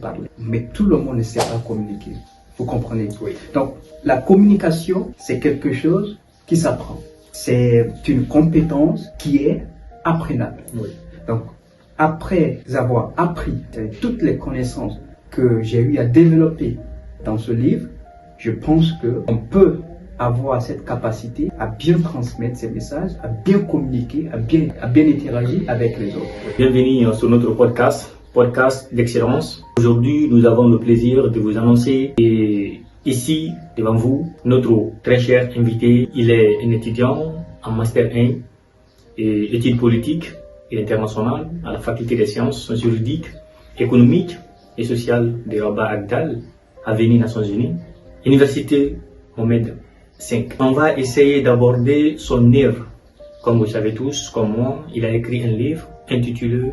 parler. Mais tout le monde ne sait pas communiquer. Vous comprenez? Oui. Donc, la communication, c'est quelque chose qui s'apprend. C'est une compétence qui est apprenable. Oui. Donc, après avoir appris toutes les connaissances que j'ai eu à développer dans ce livre, je pense qu'on peut avoir cette capacité à bien transmettre ces messages, à bien communiquer, à bien interagir avec les autres. Bienvenue sur notre podcast d'excellence. Aujourd'hui, nous avons le plaisir de vous annoncer et ici, devant vous, notre très cher invité. Il est un étudiant en Master 1 et études politiques et internationales à la Faculté des sciences juridiques, économiques et sociales de Rabat Agdal, Avenue Nations Unies, Université Mohamed V. On va essayer d'aborder son œuvre. Comme vous savez tous, comme moi, il a écrit un livre intitulé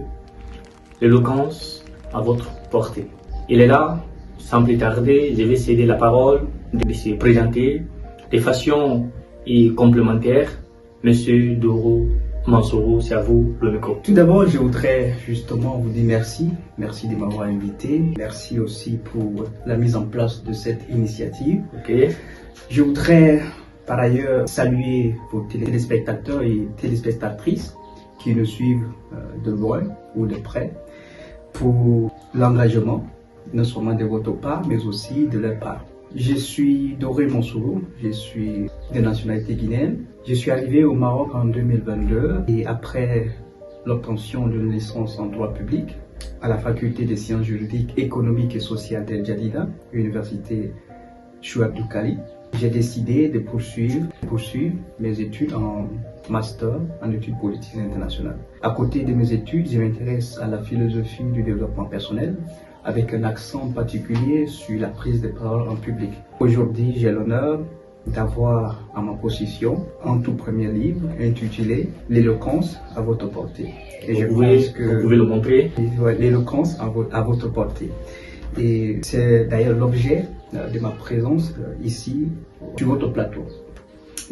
L'éloquence à votre portée. Il est là, sans plus tarder, je vais céder la parole, de se présenter de façon complémentaire. Monsieur Doro Mansourou, c'est à vous le micro. Tout d'abord, je voudrais justement vous dire merci. Merci de m'avoir invité. Merci aussi pour la mise en place de cette initiative. Okay. Je voudrais par ailleurs saluer vos téléspectateurs et téléspectatrices qui nous suivent de loin ou de près pour l'engagement, non seulement de votre part, mais aussi de leur part. Je suis Doré Mansourou, je suis de nationalité guinéenne. Je suis arrivé au Maroc en 2022 et après l'obtention d'une licence en droit public à la faculté des sciences juridiques, économiques et sociales d'El Jadida, université Chouaib Doukhali, j'ai décidé de poursuivre mes études en master en études politiques internationales. À côté de mes études, je m'intéresse à la philosophie du développement personnel, avec un accent particulier sur la prise de parole en public. Aujourd'hui, j'ai l'honneur d'avoir à ma possession un tout premier livre intitulé L'éloquence à votre portée. Et vous pouvez le montrer. L'éloquence à votre portée. Et c'est d'ailleurs l'objet de ma présence ici sur votre plateau.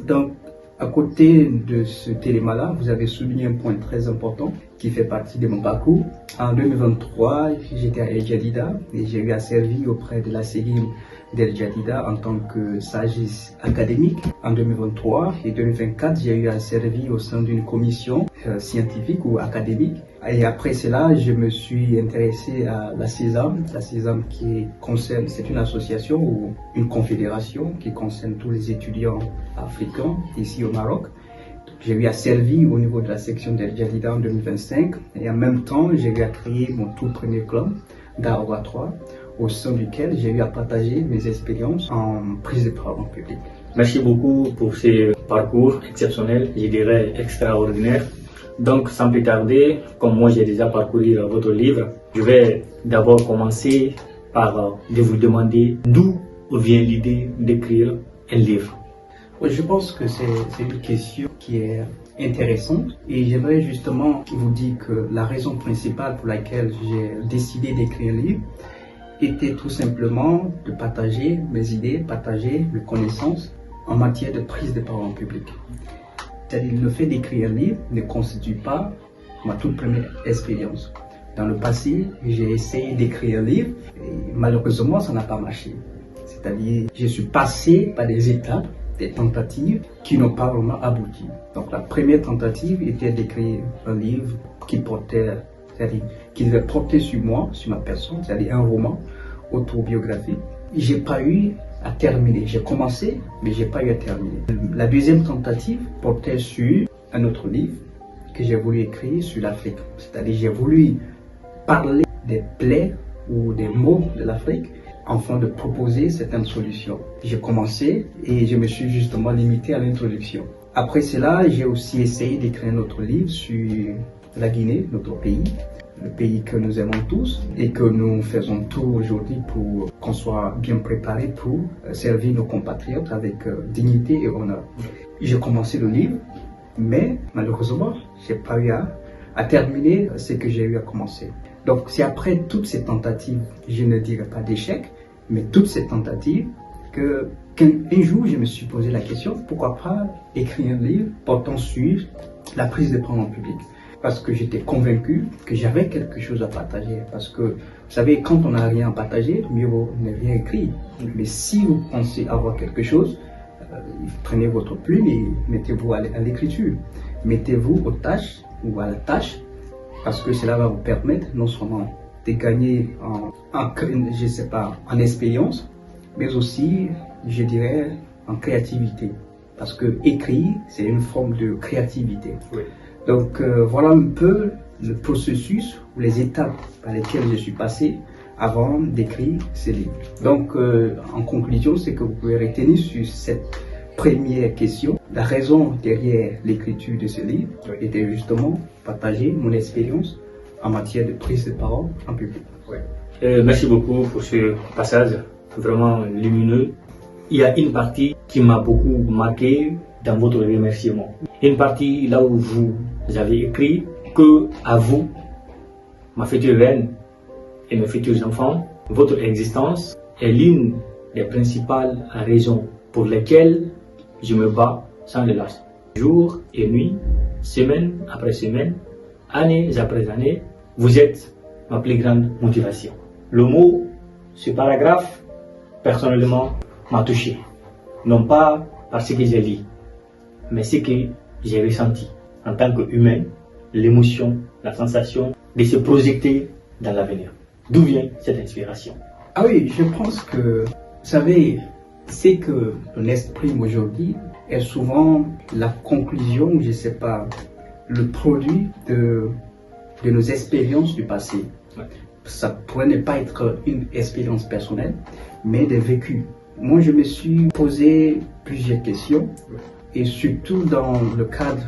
Donc, à côté de ce téléma-là, vous avez souligné un point très important qui fait partie de mon parcours. En 2023, j'étais à El Jadida et j'ai eu à servir auprès de la CEGIM d'El Jadida en tant que sagesse académique. En 2023 et 2024, j'ai eu à servir au sein d'une commission scientifique ou académique. Et après cela, je me suis intéressé à la CESAM. La CESAM c'est une association ou une confédération qui concerne tous les étudiants africains ici au Maroc. J'ai eu à servir au niveau de la section d'El Jadida en 2025 et en même temps, j'ai eu à créer mon tout premier club d'Arwa 3 au sein duquel j'ai eu à partager mes expériences en prise de parole en public. Merci beaucoup pour ce parcours exceptionnel, je dirais extraordinaire. Donc, sans plus tarder, comme moi j'ai déjà parcouru votre livre, je vais d'abord commencer par de vous demander d'où vient l'idée d'écrire un livre. Je pense que c'est une question qui est intéressante et j'aimerais justement vous dire que la raison principale pour laquelle j'ai décidé d'écrire un livre était tout simplement de partager mes idées, partager mes connaissances en matière de prise de parole en public. C'est-à-dire le fait d'écrire un livre ne constitue pas ma toute première expérience. Dans le passé, j'ai essayé d'écrire un livre et malheureusement, ça n'a pas marché. C'est-à-dire, je suis passé par des étapes, des tentatives qui n'ont pas vraiment abouti. Donc la première tentative était d'écrire un livre qui devait porter sur moi, sur ma personne, c'est-à-dire un roman autobiographique. J'ai pas eu à terminer. J'ai commencé, mais j'ai pas eu à terminer. La deuxième tentative portait sur un autre livre que j'ai voulu écrire sur l'Afrique. C'est-à-dire j'ai voulu parler des plaies ou des maux de l'Afrique afin de proposer certaines solutions. J'ai commencé et je me suis justement limité à l'introduction. Après cela, j'ai aussi essayé d'écrire un autre livre sur la Guinée, notre pays, le pays que nous aimons tous et que nous faisons tout aujourd'hui pour qu'on soit bien préparé pour servir nos compatriotes avec dignité et honneur. J'ai commencé le livre, mais malheureusement, j'ai pas eu à terminer ce que j'ai eu à commencer. Donc c'est après toutes ces tentatives, je ne dirais pas d'échec, mais toutes ces tentatives qu'un jour je me suis posé la question, pourquoi pas écrire un livre portant sur la prise de parole en public. Parce que j'étais convaincu que j'avais quelque chose à partager. Parce que Vous savez, quand on n'a rien à partager, mieux vaut ne rien écrire. Mais si vous pensez avoir quelque chose, prenez votre plume et mettez-vous à l'écriture. Mettez-vous aux tâches ou à la tâche, parce que cela va vous permettre non seulement de gagner en expérience, mais aussi, je dirais, en créativité. Parce que écrire, c'est une forme de créativité. Oui. Donc voilà un peu le processus ou les étapes par lesquelles je suis passé avant d'écrire ces livres. Donc en conclusion, c'est que vous pouvez retenir sur cette première question. La raison derrière l'écriture de ce livre était justement partager mon expérience en matière de prise de parole en public. Oui. Merci beaucoup pour ce passage vraiment lumineux. Il y a une partie qui m'a beaucoup marqué dans votre remerciement. Une partie là où vous avez écrit que à vous, ma future reine et mes futurs enfants, votre existence est l'une des principales raisons pour lesquelles je me bats sans relâche. Jour et nuit, semaine après semaine, année après année, vous êtes ma plus grande motivation. Le mot, ce paragraphe, personnellement, m'a touché. Non pas parce que j'ai lu, mais ce que j'ai ressenti en tant qu'humain, l'émotion, la sensation de se projeter dans l'avenir. D'où vient cette inspiration? Ah oui, je pense que, vous savez, c'est que l'esprit aujourd'hui est souvent la conclusion, je ne sais pas, le produit de nos expériences du passé. Ouais. Ça pourrait ne pas être une expérience personnelle, mais des vécus. Moi, je me suis posé plusieurs questions, et surtout dans le cadre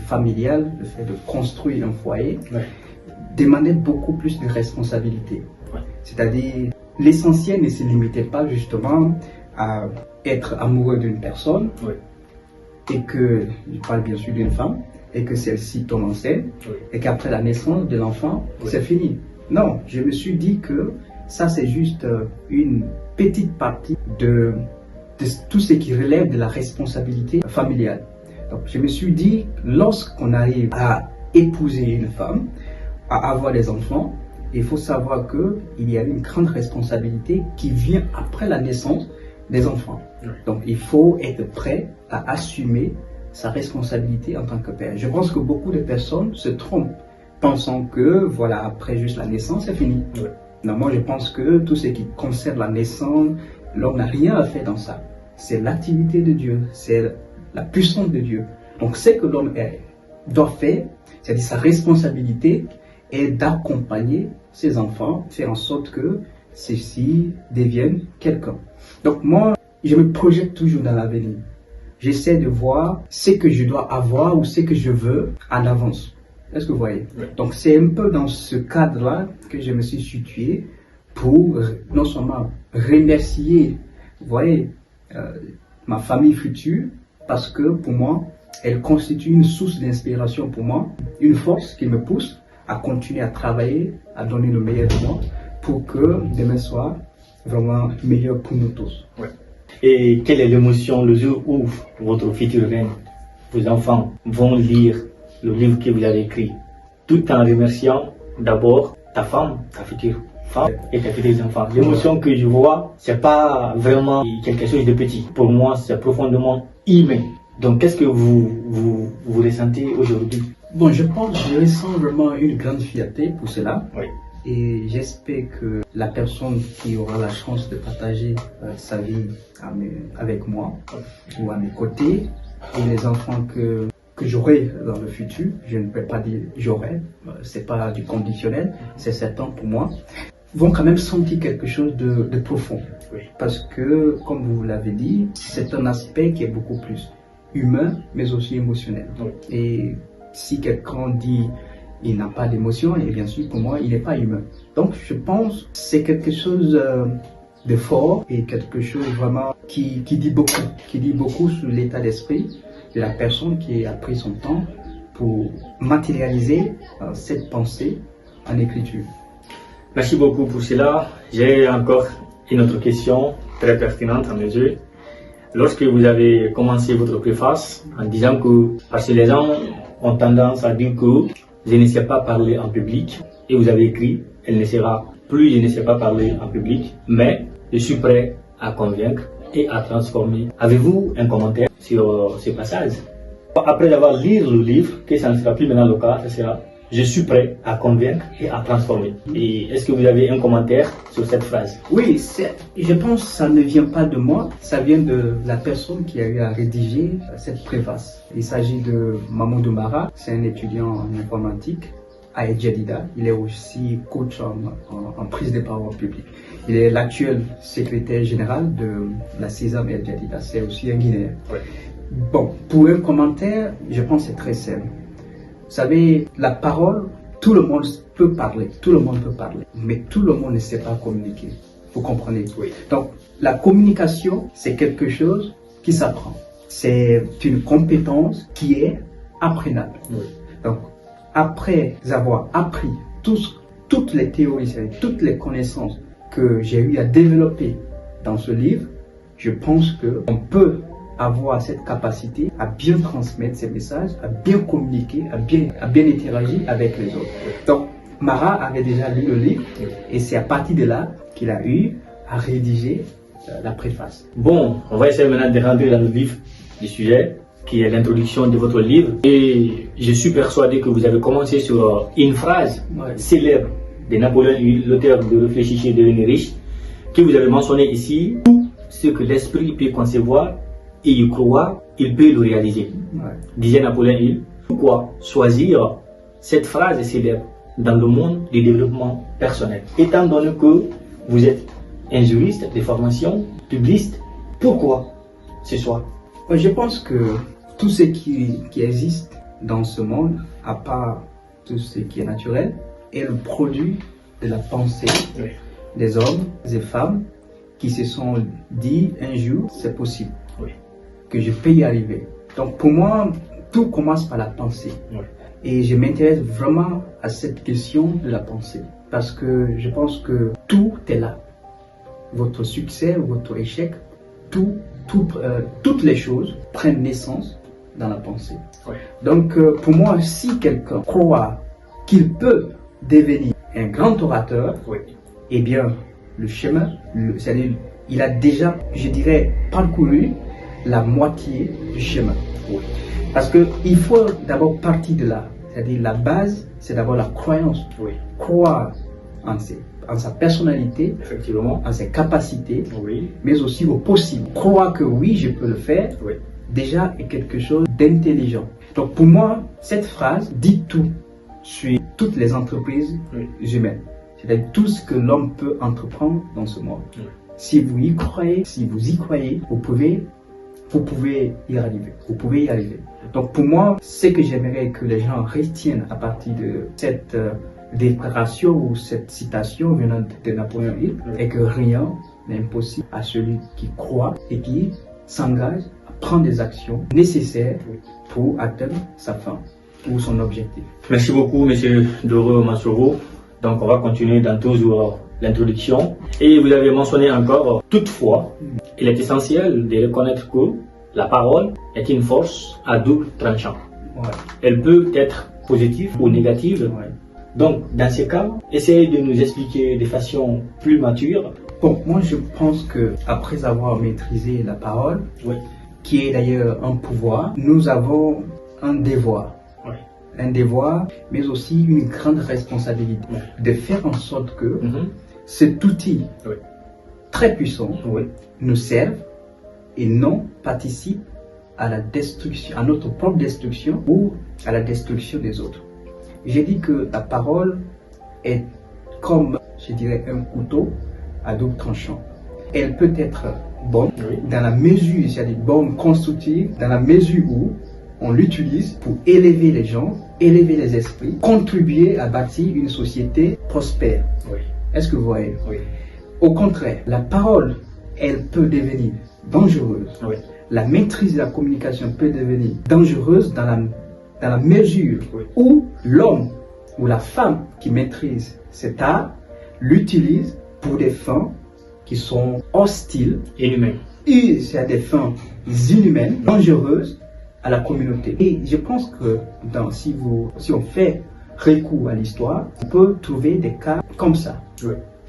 familial, le fait de construire un foyer, demandait beaucoup plus de responsabilités. Ouais. C'est-à-dire, l'essentiel ne se limitait pas justement à être amoureux d'une personne, et que, je parle bien sûr d'une femme, et que celle-ci tombe enceinte, et qu'après la naissance de l'enfant, c'est fini. Non, je me suis dit que ça c'est juste une petite partie de tout ce qui relève de la responsabilité familiale. Donc je me suis dit, lorsqu'on arrive à épouser une femme, à avoir des enfants, il faut savoir qu'il y a une grande responsabilité qui vient après la naissance des enfants. Donc il faut être prêt à assumer sa responsabilité en tant que père. Je pense que beaucoup de personnes se trompent, pensant que voilà, après juste la naissance, c'est fini. Non, moi je pense que tout ce qui concerne la naissance, l'homme n'a rien à faire dans ça. C'est l'activité de Dieu, c'est la puissance de Dieu. Donc ce que l'homme doit faire, c'est-à-dire sa responsabilité, est d'accompagner ses enfants, faire en sorte que ceux-ci deviennent quelqu'un. Donc moi, je me projette toujours dans l'avenir. J'essaie de voir ce que je dois avoir ou ce que je veux en avance. Est-ce que vous voyez? Donc c'est un peu dans ce cadre-là que je me suis situé pour non seulement remercier, vous voyez, ma famille future, parce que pour moi, elle constitue une source d'inspiration pour moi, une force qui me pousse à continuer à travailler, à donner le meilleur de moi, pour que demain soit vraiment meilleur pour nous tous. Et quelle est l'émotion le jour où votre future reine, vos enfants vont lire le livre que vous avez écrit, tout en remerciant d'abord ta femme, ta future femme et tes futurs enfants. L'émotion que je vois, c'est pas vraiment quelque chose de petit. Pour moi, c'est profondément humain. Donc, qu'est-ce que vous ressentez aujourd'hui? Bon, je ressens vraiment une grande fierté pour cela. Et j'espère que la personne qui aura la chance de partager sa vie avec moi ou à mes côtés, et les enfants que j'aurai dans le futur, je ne peux pas dire j'aurai, c'est pas du conditionnel, c'est certain pour moi, vont quand même sentir quelque chose de profond. Parce que, comme vous l'avez dit, c'est un aspect qui est beaucoup plus humain, mais aussi émotionnel. Et si quelqu'un dit il n'a pas d'émotion, et bien sûr pour moi il n'est pas humain. Donc je pense que c'est quelque chose de fort et quelque chose vraiment qui dit beaucoup sur l'état d'esprit de la personne qui a pris son temps pour matérialiser cette pensée en écriture. Merci beaucoup pour cela. J'ai encore une autre question très pertinente à mes yeux. Lorsque vous avez commencé votre préface en disant que, parce que les gens ont tendance à dire que je ne sais pas parler en public, et vous avez écrit, elle ne sera plus je ne sais pas parler en public, mais je suis prêt à convaincre et à transformer. Avez-vous un commentaire sur ce passage? Après avoir lu le livre, que ça ne sera plus maintenant le cas, ça sera je suis prêt à convaincre et à transformer. Et est-ce que vous avez un commentaire sur cette phrase? Oui, je pense que ça ne vient pas de moi, ça vient de la personne qui a eu à rédiger cette préface. Il s'agit de Mamoudou Mara, c'est un étudiant en informatique à El Jadida. Il est aussi coach en prise de parole publique. Il est l'actuel secrétaire général de la CESAM El Jadida, c'est aussi un Guinéen. Ouais. Bon, pour un commentaire, je pense que c'est très simple. Vous savez, la parole, tout le monde peut parler, mais tout le monde ne sait pas communiquer. Vous comprenez? Oui. Donc, la communication, c'est quelque chose qui s'apprend. C'est une compétence qui est apprenable. Oui. Donc, après avoir appris toutes les théories, toutes les connaissances que j'ai eu à développer dans ce livre, je pense qu'on peut avoir cette capacité à bien transmettre ces messages, à bien communiquer, à bien interagir avec les autres. Donc, Mara avait déjà lu le livre et c'est à partir de là qu'il a eu à rédiger la préface. Bon, on va essayer maintenant de rentrer dans le vif du sujet, qui est l'introduction de votre livre. Et je suis persuadé que vous avez commencé sur une phrase célèbre de Napoléon Hill, l'auteur de Réfléchir et devenir riche, que vous avez mentionné ici. Tout ce que l'esprit peut concevoir et y croire, il peut le réaliser. Disait Napoléon Hill. Pourquoi choisir cette phrase célèbre dans le monde du développement personnel? Étant donné que vous êtes un juriste de formation, publiciste, pourquoi ce choix? Je pense que tout ce qui existe dans ce monde, à part tout ce qui est naturel, est le produit de la pensée des hommes, des femmes qui se sont dit un jour, c'est possible, que je peux y arriver. Donc pour moi, tout commence par la pensée. Et je m'intéresse vraiment à cette question de la pensée. Parce que je pense que tout est là. Votre succès, votre échec, toutes les choses prennent naissance dans la pensée. Donc pour moi, si quelqu'un croit qu'il peut devenir un grand orateur, eh bien le chemin, c'est-à-dire il a déjà, je dirais, parcouru la moitié du chemin. Parce qu'il faut d'abord partir de là. C'est-à-dire la base, c'est d'abord la croyance. Croire en sa personnalité, effectivement, en ses capacités, mais aussi au possible. Croire que oui, je peux le faire, déjà est quelque chose d'intelligent. Donc pour moi, cette phrase dit tout sur toutes les entreprises humaines. C'est-à-dire tout ce que l'homme peut entreprendre dans ce monde. Si vous y croyez, vous pouvez y arriver. Vous pouvez y arriver. Donc pour moi, ce que j'aimerais que les gens retiennent à partir de cette déclaration ou cette citation venant de Napoléon Hill est que rien n'est impossible à celui qui croit et qui s'engage à prendre des actions nécessaires pour atteindre sa fin ou son objectif. Merci beaucoup, Monsieur Doro Masoro. Donc on va continuer dans toujours l'introduction. Et vous avez mentionné encore, toutefois, il est essentiel de reconnaître que la parole est une force à double tranchant. Elle peut être positive ou négative. Donc, dans ce cas, essayez de nous expliquer de façon plus mature. Bon, moi je pense que après avoir maîtrisé la parole, qui est d'ailleurs un pouvoir, nous avons un devoir. Un devoir, mais aussi une grande responsabilité de faire en sorte que cet outil très puissant nous serve et non participe à la destruction, à notre propre destruction ou à la destruction des autres. J'ai dit que la parole est comme, je dirais, un couteau à double tranchant. Elle peut être bonne dans la mesure, c'est-à-dire bonne, constructive, dans la mesure où on l'utilise pour élever les gens, élever les esprits, contribuer à bâtir une société prospère. Est-ce que vous voyez? Au contraire, la parole, elle peut devenir dangereuse. La maîtrise de la communication peut devenir dangereuse dans la mesure où l'homme ou la femme qui maîtrise cet art l'utilise pour des fins qui sont hostiles, c'est des fins inhumaines, dangereuses à la communauté. Et je pense que si on fait recours à l'histoire, on peut trouver des cas comme ça.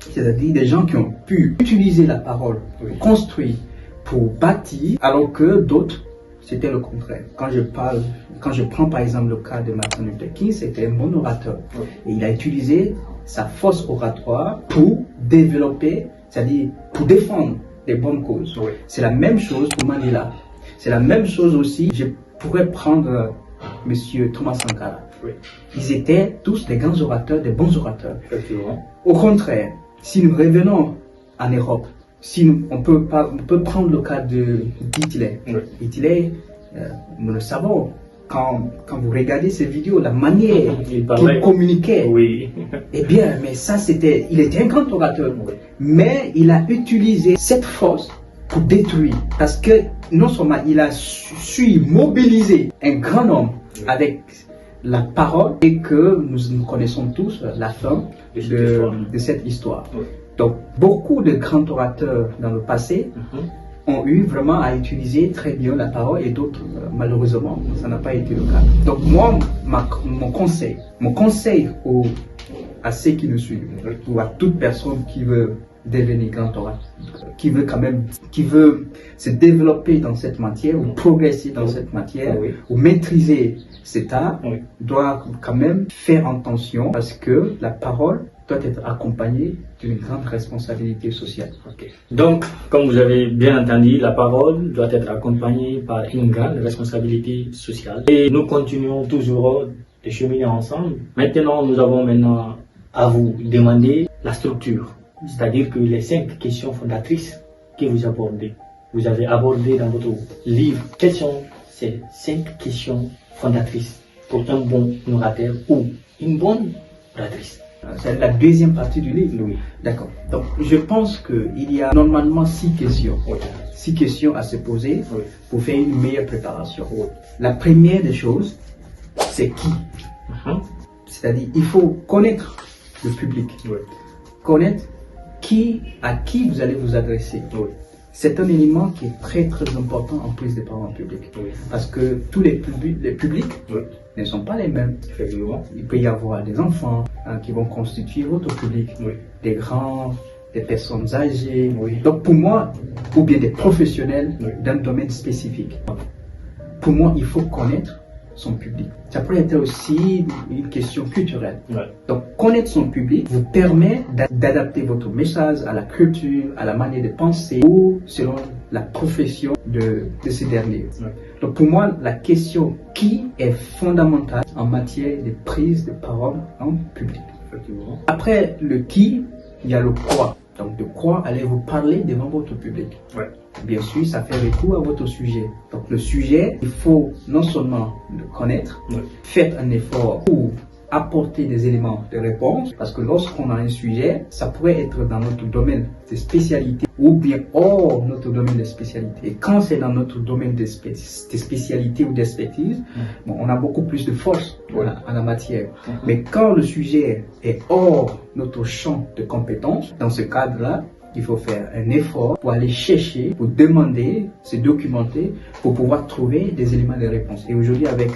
c'est-à-dire des gens qui ont pu utiliser la parole pour construire, pour bâtir, alors que d'autres, c'était le contraire. Quand je prends par exemple le cas de Martin Luther King, c'était un bon orateur. Et il a utilisé sa force oratoire pour développer, c'est-à-dire pour défendre des bonnes causes. C'est la même chose pour Mandela. C'est la même chose aussi, je pourrais prendre Monsieur Thomas Sankara. Ils étaient tous des grands orateurs, des bons orateurs. Au contraire, si nous revenons en Europe, on peut prendre le cas d'Hitler. Hitler, nous le savons, quand vous regardez ces vidéos, la manière qu'il communiquait, eh bien, mais ça il était un grand orateur, mais il a utilisé cette force pour détruire, parce que non seulement il a su mobiliser un grand nombre avec la parole, et que nous connaissons tous la fin de cette histoire. Donc, beaucoup de grands orateurs dans le passé ont eu vraiment à utiliser très bien la parole, et d'autres, malheureusement, ça n'a pas été le cas. Donc, moi, mon conseil à ceux qui nous suivent, ou à toute personne qui veut devenir grand orateur, qui veut se développer dans cette matière, ou progresser dans cette matière, ou maîtriser cet art, doit quand même faire attention, parce que la parole doit être accompagnée d'une grande responsabilité sociale. Donc, comme vous avez bien entendu, la parole doit être accompagnée par une grande responsabilité sociale. Et nous continuons toujours de cheminer ensemble. Maintenant, nous avons à vous demander la structure. C'est-à-dire que les 5 questions fondatrices que vous avez abordées dans votre livre, quelles sont ces 5 questions fondatrices pour un bon orateur ou une bonne oratrice? C'est la deuxième partie du livre. D'accord. Donc, je pense qu'il y a normalement 6 questions. 6 questions à se poser pour faire une meilleure préparation. La première des choses, c'est qui? C'est-à-dire, il faut connaître le public. Connaître à qui vous allez vous adresser. C'est un élément qui est très très important en prise de parole en public. Parce que tous les publics ne sont pas les mêmes. Il peut y avoir des enfants qui vont constituer votre public, des grands, des personnes âgées. Donc pour moi, ou bien des professionnels d'un domaine spécifique. Pour moi, il faut connaître son public. Ça peut être aussi une question culturelle. Donc, connaître son public vous permet d'adapter votre message à la culture, à la manière de penser, ou selon la profession de ces derniers. Donc, pour moi, la question qui est fondamentale en matière de prise de parole en public. Après le qui, il y a le quoi. Donc, de quoi allez-vous parler devant votre public? Bien sûr, ça fait recours à votre sujet. Donc, le sujet, il faut non seulement le connaître, faites un effort pour apporter des éléments de réponse, parce que lorsqu'on a un sujet, ça pourrait être dans notre domaine de spécialité ou bien hors notre domaine de spécialité. Et quand c'est dans notre domaine de spécialité ou d'expertise, on a beaucoup plus de force en la matière. Mais quand le sujet est hors notre champ de compétences, dans ce cadre-là, il faut faire un effort pour aller chercher, pour demander, se documenter, pour pouvoir trouver des éléments de réponse. Et aujourd'hui, avec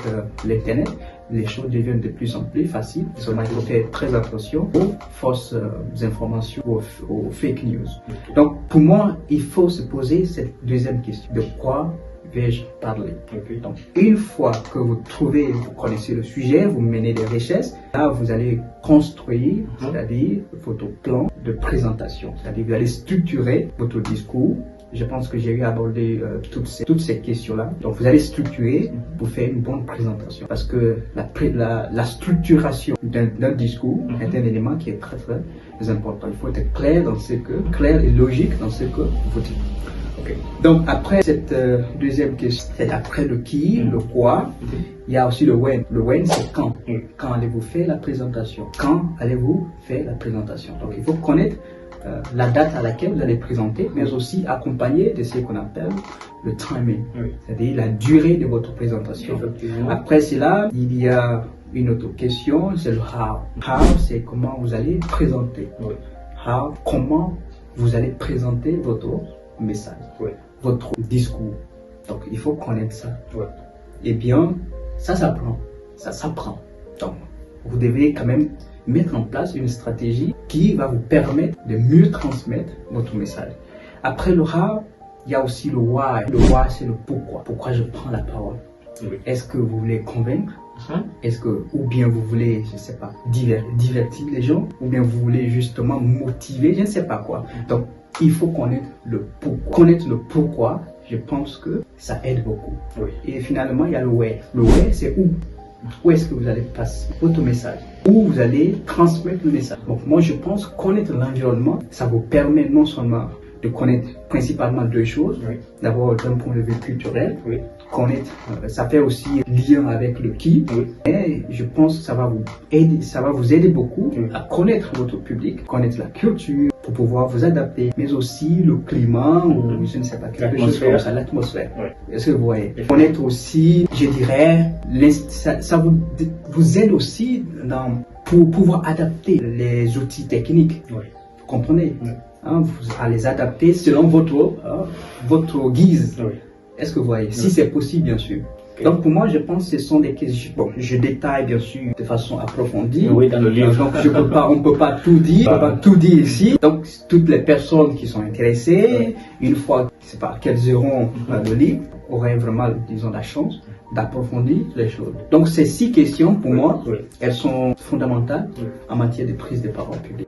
l'Internet, les choses deviennent de plus en plus faciles. Seulement, il faut faire très attention aux fausses informations, aux fake news. Donc, pour moi, il faut se poser cette deuxième question. De quoi vais-je parler? Donc, une fois que vous connaissez le sujet, vous menez des recherches, là, vous allez construire, c'est-à-dire votre plan de présentation. C'est-à-dire, vous allez structurer votre discours. Je pense que j'ai eu à aborder toutes ces questions-là. Donc, vous allez structurer pour faire une bonne présentation. Parce que la structuration d'un discours est un élément qui est très, très important. Il faut être clair et logique dans ce que vous dites. Donc, après cette deuxième question, c'est après le qui, le quoi, il y a aussi le when. Le when, c'est quand. Quand allez-vous faire la présentation? Quand allez-vous faire la présentation? Donc, il faut connaître la date à laquelle vous allez présenter, mais aussi accompagner de ce qu'on appelle le timing, c'est-à-dire la durée de votre présentation. Après cela, il y a une autre question, c'est le how. How, c'est comment vous allez présenter. How, comment vous allez présenter votre message, votre discours. Donc, il faut connaître ça. Eh bien, ça s'apprend. Donc, vous devez quand même mettre en place une stratégie qui va vous permettre de mieux transmettre votre message. Après le how, il y a aussi le why. Le why, c'est le pourquoi. Pourquoi je prends la parole. Oui. Est-ce que vous voulez convaincre? Ou bien vous voulez, je ne sais pas, divertir les gens? Ou bien vous voulez justement motiver, je ne sais pas quoi. Donc, il faut connaître le pourquoi. Connaître le pourquoi, je pense que ça aide beaucoup. Oui. Et finalement, il y a le where. Le where, c'est où? Où est-ce que vous allez passer votre message? Où vous allez transmettre le message? Donc, moi, je pense que connaître l'environnement, ça vous permet non seulement de connaître principalement deux choses. Oui. D'abord, d'un point de vue culturel, Oui. connaître, ça fait aussi lien avec le qui. Oui. Et je pense que ça va vous aider beaucoup Oui. à connaître votre public, connaître la culture pour pouvoir vous adapter, mais aussi le climat ou je ne sais pas, quelque chose comme ça, l'atmosphère. Oui. Est-ce que vous voyez? Connaître aussi, je dirais, ça vous aide aussi pour pouvoir adapter les outils techniques. Oui. Vous comprenez? Oui. À les adapter selon votre guise. Oui. Est-ce que vous voyez? Si Oui. c'est possible, bien sûr. Okay. Donc pour moi, je pense que ce sont des questions. Bon, je détaille bien sûr de façon approfondie. Oui, dans le livre. Donc on peut pas tout dire, on peut pas tout dire ici. Donc toutes les personnes qui sont intéressées, une fois, c'est pas qu'elles auront le livre, auraient vraiment, disons, la chance d'approfondir les choses. Donc ces 6 questions, pour moi, elles sont fondamentales en matière de prise de parole publique.